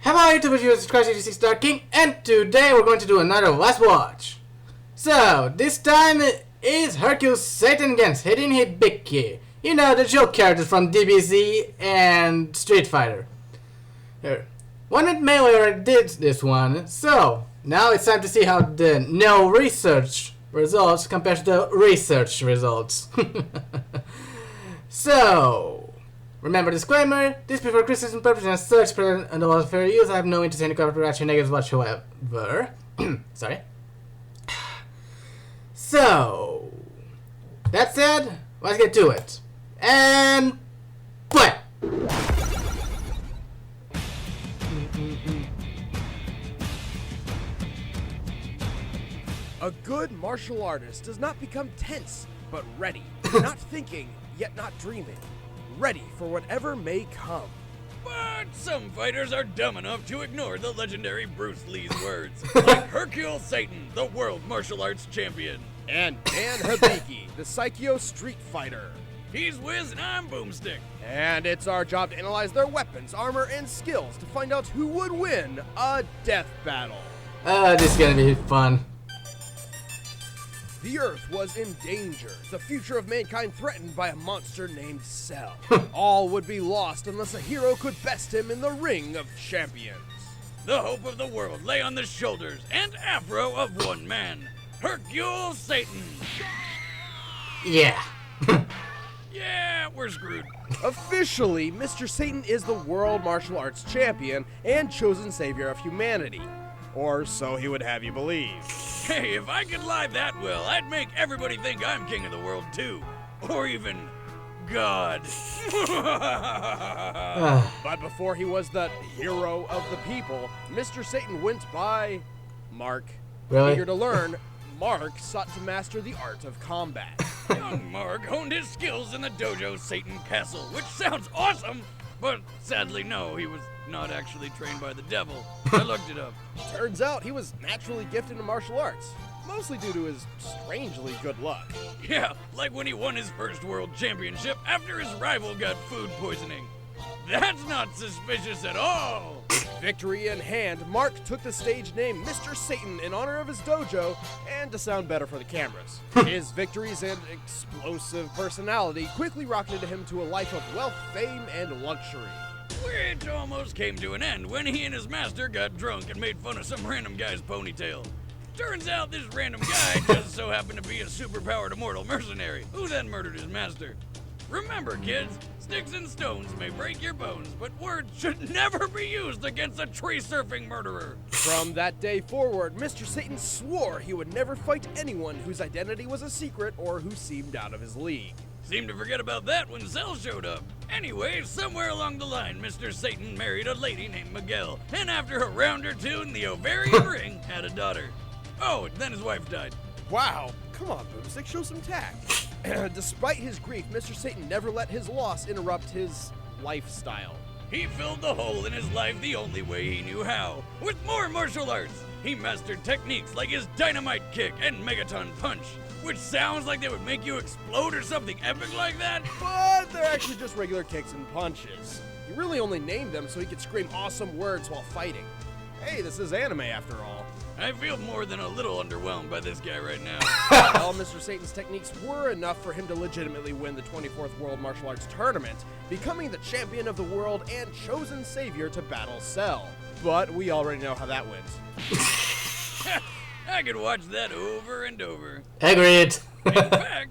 Hello YouTube viewers, it's Crash86 Star King, and today we're going to do another Last Watch. So, this time it is Hercule Satan against Hidden Hibiki. You know, the joke characters from DBZ and Street Fighter. Here. One at Melee already did this one, so now it's time to see how the no research results compares to the research results. So, remember disclaimer, this before criticism purposes and search present and all fair use. I have no interest in any corporate action negatives whatsoever. Sorry. So, that said, let's get to it. And play! A good martial artist does not become tense, but ready. Not thinking, yet not dreaming. Ready for whatever may come. But some fighters are dumb enough to ignore the legendary Bruce Lee's words. Like Hercule Satan, the world martial arts champion. And Dan Hibiki, the Psycho Street Fighter. He's Wiz and I'm Boomstick. And it's our job to analyze their weapons, armor, and skills to find out who would win a death battle. This is gonna be fun. The Earth was in danger, the future of mankind threatened by a monster named Cell. All would be lost unless a hero could best him in the ring of champions. The hope of the world lay on the shoulders and afro of one man, Hercule Satan. Yeah. Yeah, we're screwed. Officially, Mr. Satan is the world martial arts champion and chosen savior of humanity. Or so he would have you believe. Hey, if I could lie that well, I'd make everybody think I'm king of the world too. Or even God. But before he was the hero of the people, Mr. Satan went by Mark. Really? Eager to learn, Mark sought to master the art of combat. Young Mark honed his skills in the dojo Satan Castle, which sounds awesome, but sadly no, he was not actually trained by the devil. I looked it up. Turns out he was naturally gifted in martial arts, mostly due to his strangely good luck. Yeah, like when he won his first world championship after his rival got food poisoning. That's not suspicious at all. Victory in hand, Mark took the stage name Mr. Satan in honor of his dojo and to sound better for the cameras. His victories and explosive personality quickly rocketed him to a life of wealth, fame, and luxury. Which almost came to an end when he and his master got drunk and made fun of some random guy's ponytail. Turns out this random guy just so happened to be a superpowered immortal mercenary who then murdered his master. Remember, kids, sticks and stones may break your bones, but words should never be used against a tree-surfing murderer. From that day forward, Mr. Satan swore he would never fight anyone whose identity was a secret or who seemed out of his league. Seemed to forget about that when Cell showed up. Anyway, somewhere along the line, Mr. Satan married a lady named Miguel, and after a round or two in the ovarian ring, had a daughter. Oh, then his wife died. Wow, come on, Boomstick, show some tact. Despite his grief, Mr. Satan never let his loss interrupt his lifestyle. He filled the hole in his life the only way he knew how, with more martial arts. He mastered techniques like his dynamite kick and megaton punch, which sounds like they would make you explode or something epic like that. But they're actually just regular kicks and punches. He really only named them so he could scream awesome words while fighting. Hey, this is anime after all. I feel more than a little underwhelmed by this guy right now. Well, Mr. Satan's techniques were enough for him to legitimately win the 24th World Martial Arts Tournament, becoming the champion of the world and chosen savior to battle Cell. But we already know how that went. I could watch that over and over. Agreed. In fact,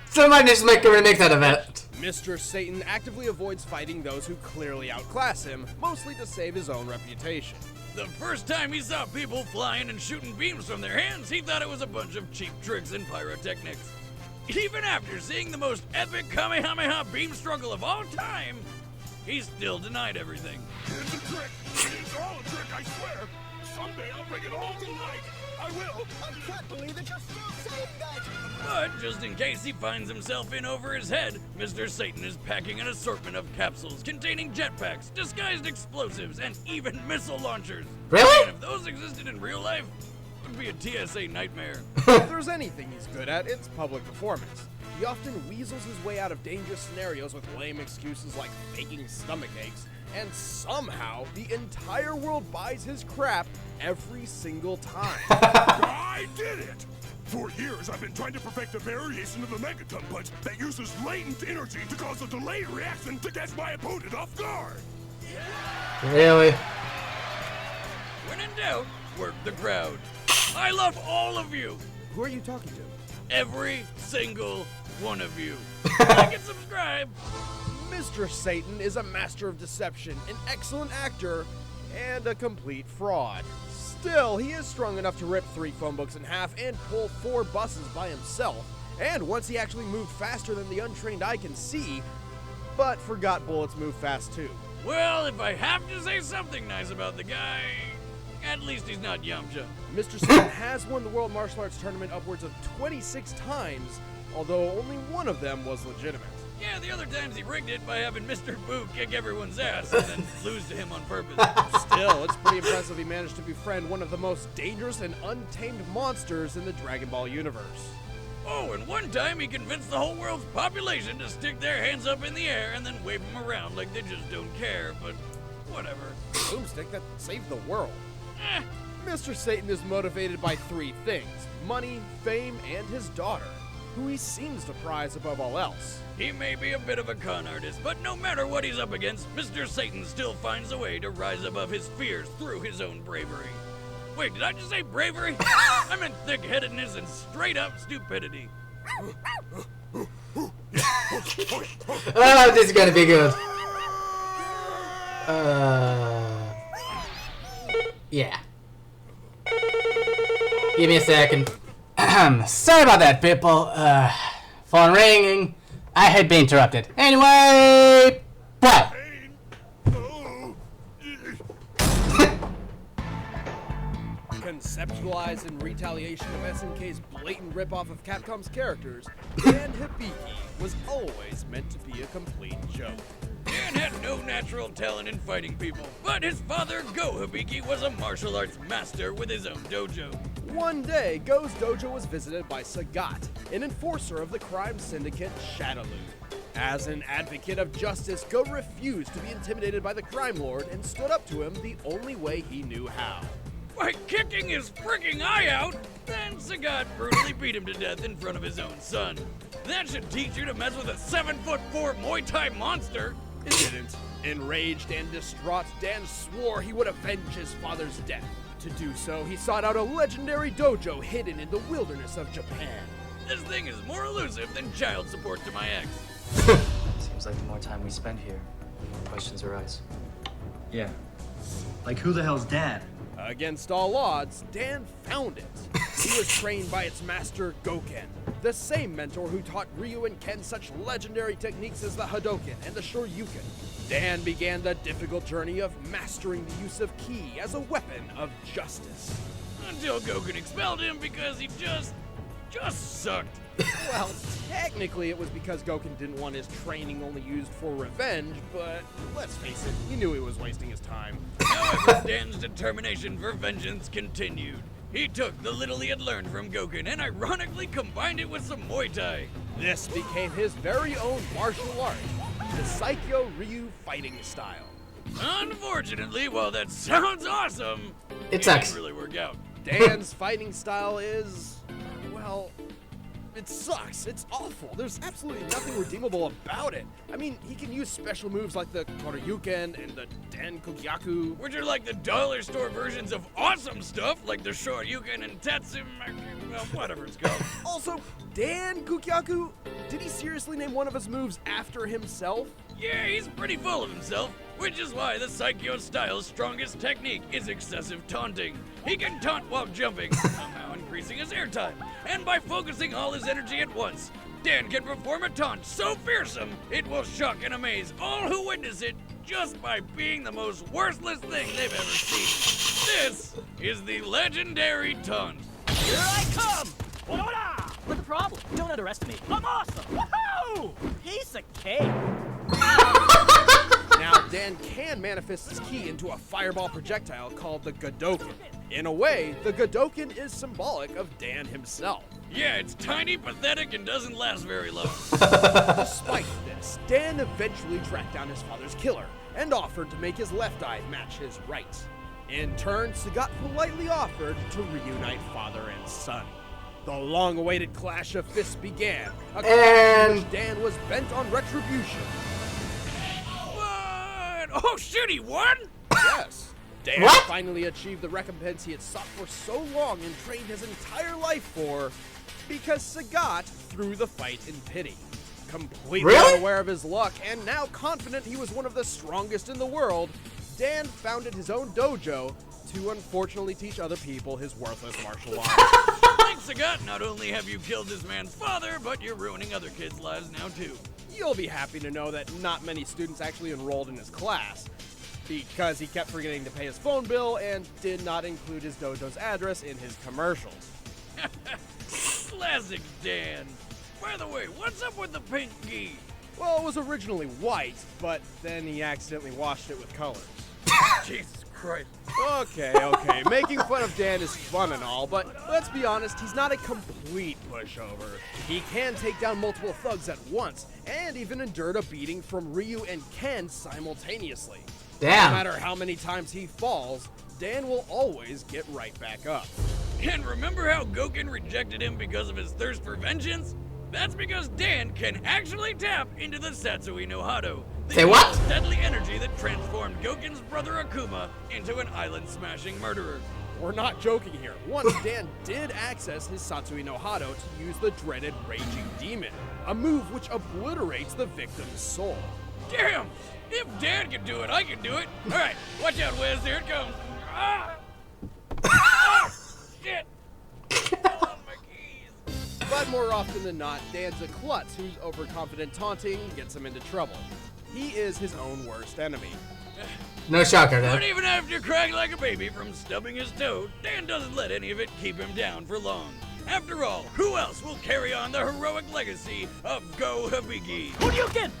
Somebody just make a remix out of it. Mr. Satan actively avoids fighting those who clearly outclass him, mostly to save his own reputation. the first time he saw people flying and shooting beams from their hands, he thought it was a bunch of cheap tricks and pyrotechnics. Even after seeing the most epic Kamehameha beam struggle of all time, he still denied everything. It's a trick. It's all a trick, I swear. Someday I'll bring it all to light. I will. I can't believe that you're still saying that! But just in case he finds himself in over his head, Mr. Satan is packing an assortment of capsules containing jetpacks, disguised explosives, and even missile launchers. Really? And if those existed in real life, Would be a TSA nightmare. If there's anything he's good at, it's public performance. He often weasels his way out of dangerous scenarios with lame excuses like faking stomach aches, and somehow the entire world buys his crap every single time. I did it! For years, I've been trying to perfect a variation of the Megaton punch that uses latent energy to cause a delayed reaction to catch my opponent off guard. Really? When in doubt, work the crowd. I love all of you. Who are you talking to? Every single one of you. Like and subscribe. Mr. Satan is a master of deception, an excellent actor, and a complete fraud. Still, he is strong enough to rip 3 phone books in half and pull 4 buses by himself. And once he actually moved faster than the untrained eye can see, but forgot bullets move fast too. Well, if I have to say something nice about the guy, at least he's not Yamcha. Mr. Satan has won the World Martial Arts Tournament upwards of 26 times, although only one of them was legitimate. Yeah, the other times he rigged it by having Mr. Boo kick everyone's ass and then lose to him on purpose. Still, it's pretty impressive he managed to befriend one of the most dangerous and untamed monsters in the Dragon Ball universe. Oh, and one time he convinced the whole world's population to stick their hands up in the air and then wave them around like they just don't care, but whatever. Boomstick that saved the world. Eh, Mr. Satan is motivated by 3 things: money, fame, and his daughter, who he seems to prize above all else. he may be a bit of a con artist, but no matter what he's up against, Mr. Satan still finds a way to rise above his fears through his own bravery. Wait, did I just say bravery? I meant thick-headedness and straight-up stupidity. Oh, this is gonna be good. Yeah. Give me a second. Sorry about that, people. Phone ringing. I had been interrupted. Anyway, bye. Conceptualized in retaliation of SNK's blatant ripoff of Capcom's characters, Dan Hibiki was always meant to be a complete joke. Dan had no natural talent in fighting people, but his father, Go Hibiki, was a martial arts master with his own dojo. One day, Go's dojo was visited by Sagat, an enforcer of the crime syndicate Shadaloo. As an advocate of justice, Go refused to be intimidated by the crime lord and stood up to him the only way he knew how. By kicking his freaking eye out, then Sagat brutally beat him to death in front of his own son. That should teach you to mess with a 7'4" Muay Thai monster. It didn't. Enraged and distraught, Dan swore he would avenge his father's death. To do so, he sought out a legendary dojo hidden in the wilderness of Japan. This thing is more elusive than child support to my ex. Seems like the more time we spend here, questions arise. Yeah. Like, who the hell's Dad? Against all odds, Dan found it. He was trained by its master, Goken, the same mentor who taught Ryu and Ken such legendary techniques as the Hadoken and the Shoryuken. Dan began the difficult journey of mastering the use of ki as a weapon of justice. Until Goku expelled him because he just sucked. Well, technically it was because Goken didn't want his training only used for revenge, but let's face it, he knew he was wasting his time. However, Dan's determination for vengeance continued. He took the little he had learned from Goken and ironically combined it with some Muay Thai. This became his very own martial art, the Saikyo Ryu fighting style. Unfortunately, while that sounds awesome, It sucks. didn't really work out. Dan's fighting style is, well, it sucks. It's awful. There's absolutely nothing redeemable about it. I mean, he can use special moves like the Koryuken and the Dankugyaku. Which are like the dollar store versions of awesome stuff, like the Shoryuken and Tatsum, well, whatever it's called. Also, Dankugyaku, did he seriously name one of his moves after himself? Yeah, he's pretty full of himself, which is why the Saikyo style's strongest technique is excessive taunting. He can taunt while jumping, somehow increasing his airtime, and by focusing all his energy at once, Dan can perform a taunt so fearsome it will shock and amaze all who witness it just by being the most worthless thing they've ever seen. This is the legendary taunt. Here I come! Hola! What's the problem? Don't underestimate. I'm awesome! Woohoo! Piece of cake! Now, Dan can Dan manifests his ki into a fireball projectile called the Godoken. In a way, the Godoken is symbolic of Dan himself. Yeah, it's tiny, pathetic, and doesn't last very long. Despite this, Dan eventually tracked down his father's killer and offered to make his left eye match his right. In turn, Sagat politely offered to reunite father and son. The long-awaited clash of fists began, a clash in which Dan was bent on retribution. What? Oh shit, he won? Yes. Dan finally achieved the recompense he had sought for so long and trained his entire life for, because Sagat threw the fight in pity. Completely unaware of his luck and now confident he was one of the strongest in the world, Dan founded his own dojo to unfortunately teach other people his worthless martial arts. Thanks, Sagat. Not only have you killed this man's father, but you're ruining other kids' lives now too. You'll be happy to know that not many students actually enrolled in his class, because he kept forgetting to pay his phone bill and did not include his dojo's address in his commercials. Classic Dan. By the way, what's up with the pink gi? Well, it was originally white, but then he accidentally washed it with colors. Jesus Christ. Okay. Making fun of Dan is fun and all, but let's be honest, he's not a complete pushover. He can take down multiple thugs at once, and even endured a beating from Ryu and Ken simultaneously. Damn. No matter how many times he falls, Dan will always get right back up. And remember how Goken rejected him because of his thirst for vengeance? That's because Dan can actually tap into the Satsui no Hado. Say what? Deadly energy that transformed Goken's brother Akuma into an island-smashing murderer. We're not joking here. Once Dan did access his Satsui no Hado to use the dreaded Raging Demon, a move which obliterates the victim's soul. Damn! If Dan can do it, I can do it. All right, watch out, Wes. Here it comes. Ah! Ah! Shit! Oh, my keys. But more often than not, Dan's a klutz whose overconfident taunting gets him into trouble. He is his own worst enemy. No shocker, though. But even after crying like a baby from stubbing his toe, Dan doesn't let any of it keep him down for long. After all, who else will carry on the heroic legacy of Go Hibiki? Hadouken!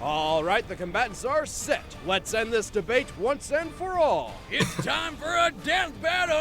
All right, the combatants are set. Let's end this debate once and for all. It's time for a death battle!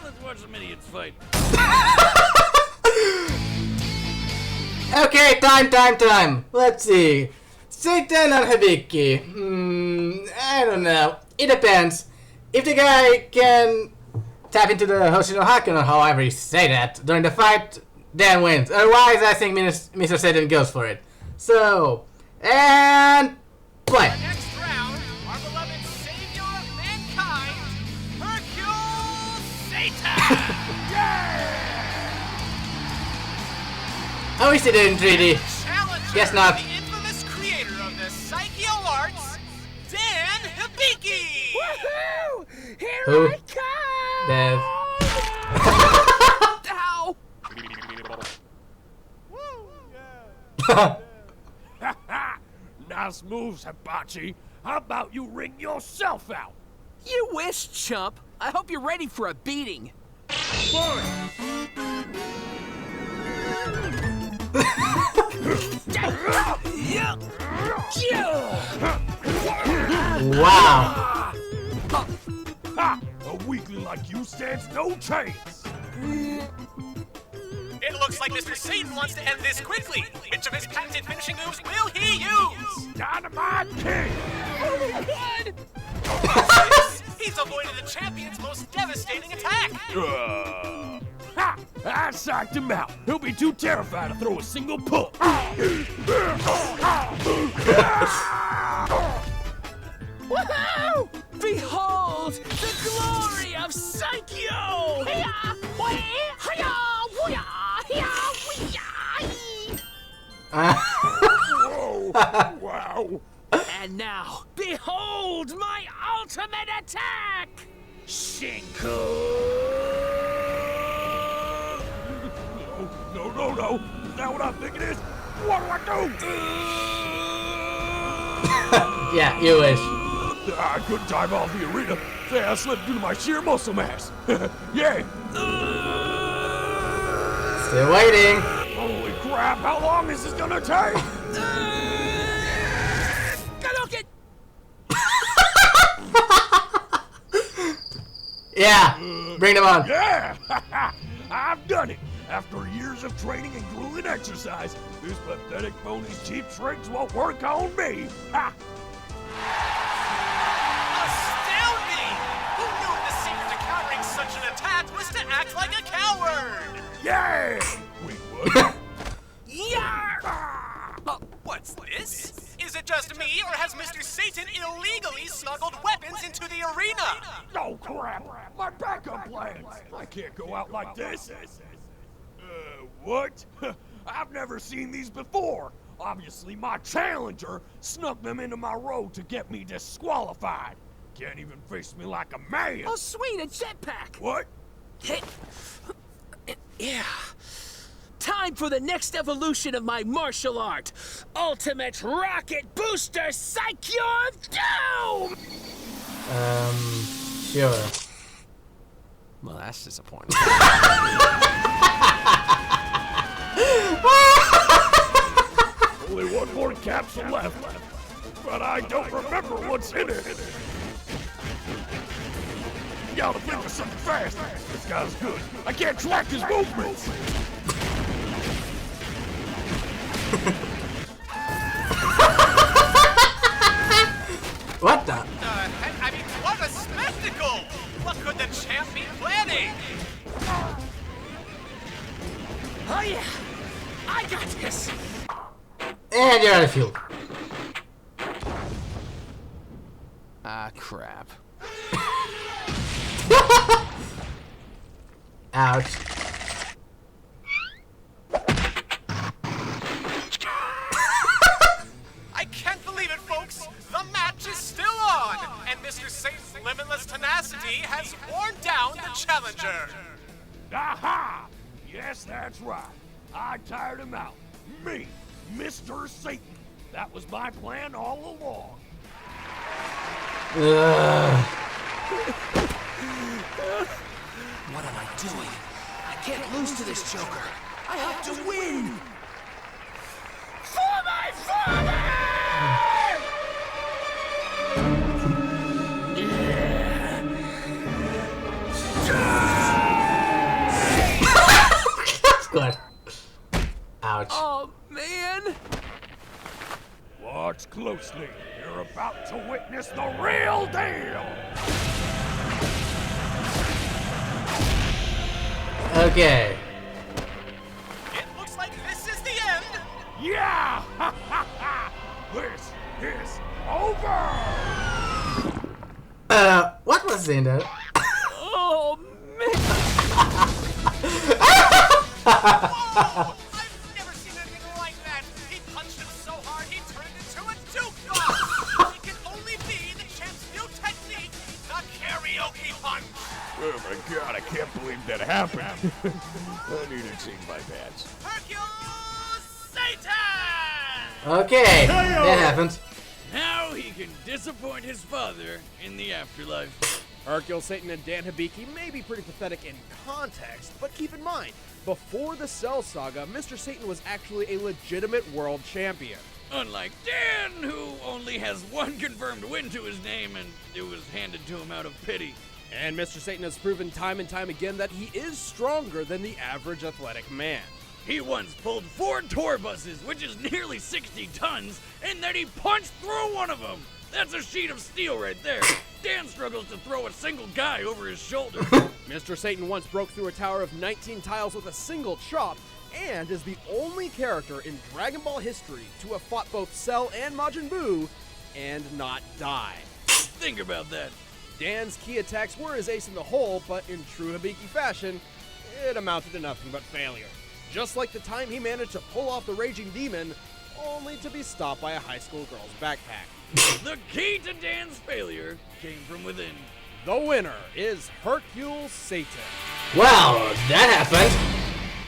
Let's watch some idiots fight. Okay, time. Let's see. Satan or Hibiki? I don't know. It depends. If the guy can tap into the Hoshino Haken or however you say that during the fight, Dan wins. Otherwise, I think Mr. Satan goes for it. So, and play. Next round, our beloved savior of mankind, Hercule Satan! I wish they did in 3D. Challenger, Guess not. the infamous creator of the Psycho arts, Dan Hibiki! Woohoo! Here Who? I come! Dev. Ow! Nice moves, Hibachi. How about you ring yourself out? You wish, chump. I hope you're ready for a beating. Wow. Ha! A weakling like you stands no chance. It looks like Mr. Satan wants to end this quickly. Which of his patented finishing moves will he use? Dynamite King! Oh my god! He's avoided the champion's most devastating attack. Ha! I psyched him out. He'll be too terrified to throw a single punch. Woohoo! Behold the glory of Psycho! Whoa! Wow! And now, behold my ultimate attack! Shinku! No. Is that what I think it is? What do I do? Yeah, you wish. I couldn't dive off the arena. Say, I slipped due to my sheer muscle mass. Yeah. Still waiting. Holy crap, how long is this gonna take? Yeah, bring them on. Yeah! I've done it! After years of training and grueling exercise, this pathetic pony's cheap tricks won't work on me! Ha! Astounding! Who knew the secret to countering such an attack was to act like a coward? Yeah! Wait, what? What's this? Is it just me, or has Mr. Satan illegally smuggled weapons into the arena? Oh crap! My backup plans! I can't go out like this! What? I've never seen these before! Obviously my challenger snuck them into my road to get me disqualified! Can't even face me like a man! Oh, sweet, a jetpack! What? Yeah. Time for the next evolution of my martial art. Ultimate Rocket Booster Psychion Doom! Sure. Well, that's disappointing. Only one more capsule left, but I don't remember what's in it. Gotta think of something fast. This guy's good. I can't track his movements. What the? I mean, what a spectacle! What could the champ be planning? Oh yeah, I got this. And you're out of fuel. Ah, crap. Ouch. I can't believe it, folks! The match is still on, and Mr. Satan's limitless tenacity has worn down the challenger. Aha! Yes, that's right. I tired him out. Me, Mr. Satan. That was my plan all along. What am I doing? I can't lose to this Joker. I have to win! For my father! That's good. Ouch. Oh, man! Watch closely. You're about to witness the real deal. Okay. It looks like this is the end. Yeah! This is over! What was in there? Oh, man! Whoa! I've never seen anything like that. He punched him so hard he turned into a jukebox. It can only be the champ's new technique, the karaoke punch. Oh my god, I can't believe that happened. I need to change my pants. Hercule Satan! Okay, that happened. Now he can disappoint his father in the afterlife. Hercule Satan and Dan Hibiki may be pretty pathetic in context, but keep in mind, before the Cell Saga, Mr. Satan was actually a legitimate world champion. Unlike Dan, who only has one confirmed win to his name and it was handed to him out of pity. And Mr. Satan has proven time and time again that he is stronger than the average athletic man. He once pulled 4 tour buses, which is nearly 60 tons, and then he punched through one of them. That's a sheet of steel right there. Dan struggles to throw a single guy over his shoulder. Mr. Satan once broke through a tower of 19 tiles with a single chop, and is the only character in Dragon Ball history to have fought both Cell and Majin Buu and not die. Think about that. Dan's key attacks were his ace in the hole, but in true Hibiki fashion, it amounted to nothing but failure. Just like the time he managed to pull off the Raging Demon, only to be stopped by a high school girl's backpack. The key to Dan's failure came from within. The winner is Hercule Satan. Well, that happened.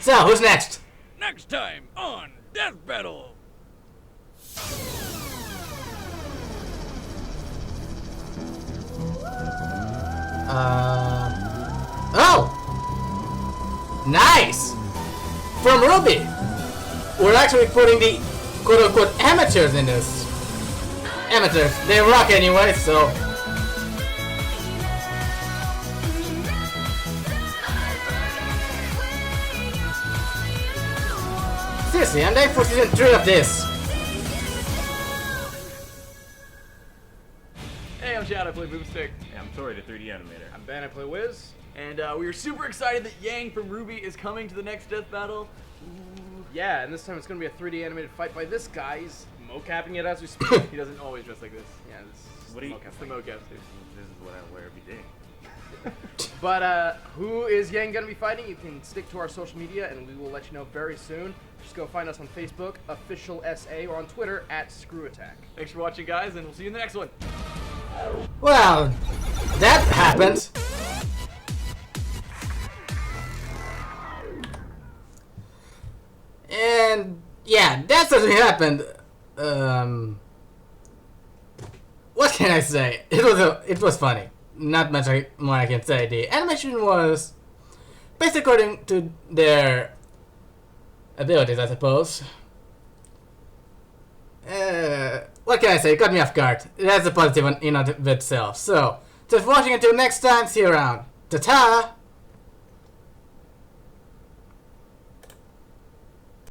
So, who's next? Next time on Death Battle. Oh! Nice! from Ruby. We're actually putting the quote-unquote amateurs in this. Amateurs, they rock anyway, so. Seriously, I'm dying for season 3 of this. Hey, I'm Chad, I play Boomstick. Hey, I'm Tori, the 3D animator. I'm Ben, I play Wiz. And we are super excited that Yang from Ruby is coming to the next death battle. Ooh. Yeah, and this time it's going to be a 3D animated fight by this guy. He's mocapping it as we speak. He doesn't always dress like this. Yeah, this is What do you- It's the mocap suit. This is what I wear every day. But who is Yang going to be fighting? You can stick to our social media and we will let you know very soon. Just go find us on Facebook, official SA, or on Twitter @ScrewAttack. Thanks for watching, guys, and we'll see you in the next one. Well, that happened. And yeah, that certainly happened. What can I say? It was funny. Not much more I can say. The animation was based according to their abilities, I suppose. What can I say? It got me off guard. That's a positive in and of itself. So, just watching until next time. See you around. Ta-ta!